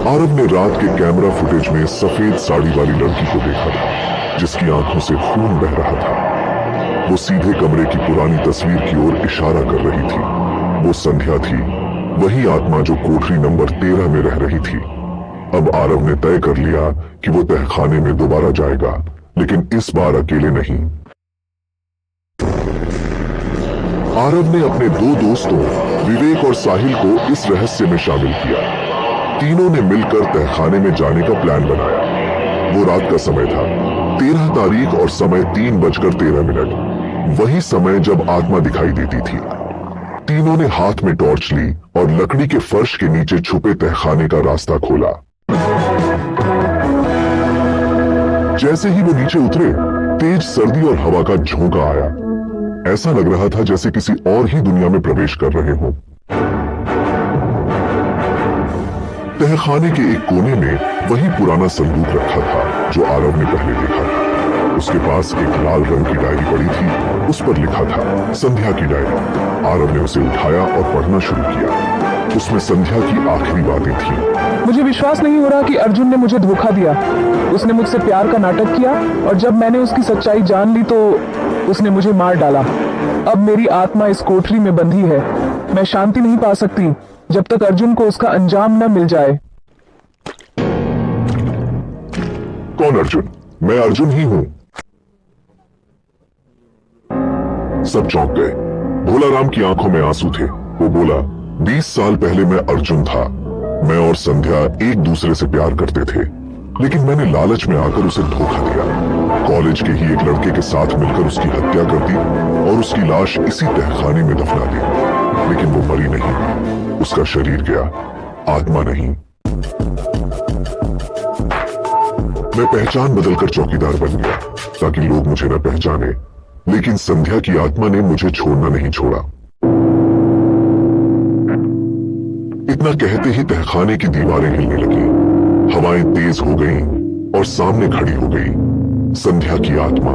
आरव ने रात के कैमरा फुटेज में सफेद साड़ी वाली लड़की को देखा था, जिसकी आंखों से खून बह रहा था। वो सीधे कमरे की पुरानी तस्वीर की ओर इशारा कर रही थी। वो संध्या थी, वही आत्मा जो कोठरी नंबर 13 में रह रही थी। अब आरव ने तय कर लिया कि वो तहखाने में दोबारा जाएगा, लेकिन इस बार अकेले नहीं। आरव ने अपने 2 दोस्तों विवेक और साहिल को इस रहस्य में शामिल किया। तीनों ने मिलकर तहखाने में जाने का प्लान बनाया। वो रात का समय था, 13 तारीख और समय 3:13। वही समय जब आत्मा दिखाई देती थी। तीनों ने हाथ में टॉर्च ली और लकड़ी के फर्श के नीचे छुपे तहखाने का रास्ता खोला। जैसे ही वो नीचे उतरे, तेज सर्दी और हवा का झोंका आया। ऐसा लग रहा था जैसे किसी और ही दुनिया में प्रवेश कर रहे हों। तहखाने के एक कोने में वही पुराना संदूक रखा था जो आरव ने पहले देखा था। उसके पास एक लाल रंग की डायरी पड़ी थी। उस पर लिखा था संध्या की डायरी। आरव ने उसे उठाया और पढ़ना शुरू किया। उसमें संध्या की आखिरी बातें थीं। मुझे विश्वास नहीं हो रहा कि अर्जुन ने मुझे धोखा दिया। उसने मुझसे प्यार का नाटक किया और जब मैंने उसकी सच्चाई जान ली तो उसने मुझे मार डाला। अब मेरी आत्मा इस कोठरी में बंधी है। मैं शांति नहीं पा सकती जब तक अर्जुन को उसका अंजाम न मिल जाए। कौन अर्जुन? मैं अर्जुन ही हूं। सब चौंक गए। भोला राम की आंखों में आंसू थे। वो बोला, 20 साल पहले मैं अर्जुन था। मैं और संध्या एक दूसरे से प्यार करते थे, लेकिन मैंने लालच में आकर उसे धोखा दिया। कॉलेज के ही एक लड़के के साथ मिलकर उसकी हत्या कर दी और उसकी लाश इसी तहखाने में दफना दी। लेकिन वो मरी नहीं, उसका शरीर गया, आत्मा नहीं। मैं पहचान बदलकर चौकीदार बन गया ताकि लोग मुझे न पहचाने, लेकिन संध्या की आत्मा ने मुझे छोड़ना नहीं छोड़ा। इतना कहते ही तहखाने की दीवारें हिलने लगी, हवाएं तेज हो गईं और सामने खड़ी हो गई संध्या की आत्मा।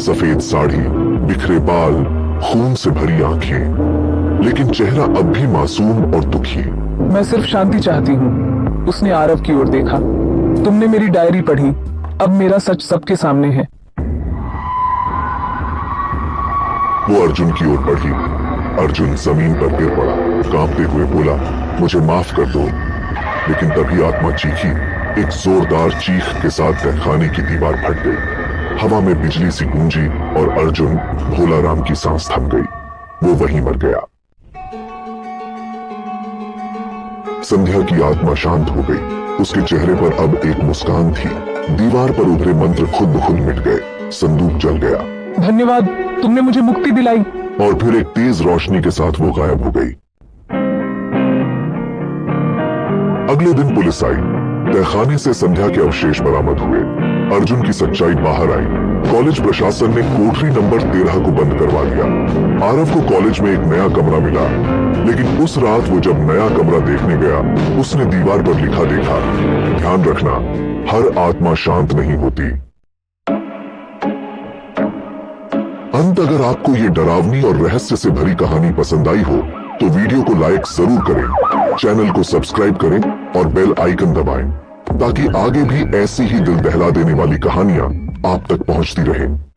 सफेद साड़ी, बिखरे बाल, खून से भरी आंखें, लेकिन चेहरा अब भी मासूम और दुखी। मैं सिर्फ शांति चाहती हूँ। उसने आरव की ओर देखा। तुमने मेरी डायरी पढ़ी, अब मेरा सच सबके सामने है। वो अर्जुन की ओर बढ़ी। अर्जुन जमीन पर गिर पड़ा, कांपते हुए बोला, मुझे माफ कर दो। लेकिन तभी आत्मा चीखी। एक जोरदार चीख के साथ तहखाने की दीवार फट गई। हवा में बिजली सी गूंजी और अर्जुन भोला राम की सांस थम गई। वो वहीं मर गया। संध्या की आत्मा शांत हो गई। उसके चेहरे पर अब एक मुस्कान थी। दीवार पर उभरे मंत्र खुद ब खुद मिट गए। संदूक जल गया। धन्यवाद, तुमने मुझे मुक्ति दिलाई। और फिर एक तेज रोशनी के साथ वो गायब हो गई। अगले दिन पुलिस आई। तहखाने से संध्या के अवशेष बरामद हुए। अर्जुन की सच्चाई बाहर आई। कॉलेज प्रशासन ने कोठरी नंबर 13 को बंद करवा दिया। आरव को कॉलेज में एक नया कमरा मिला, लेकिन उस रात वो जब नया कमरा देखने गया, उसने दीवार पर लिखा देखा, ध्यान रखना, हर आत्मा शांत नहीं होती। अंत अगर आपको ये डरावनी और रहस्य से भरी कहानी पसंद आई हो तो वीडियो को लाइक जरूर करें, चैनल को सब्सक्राइब करें और बेल आइकन दबाएं ताकि आगे भी ऐसी ही दिल दहला देने वाली कहानियां आप तक पहुंचती रहें।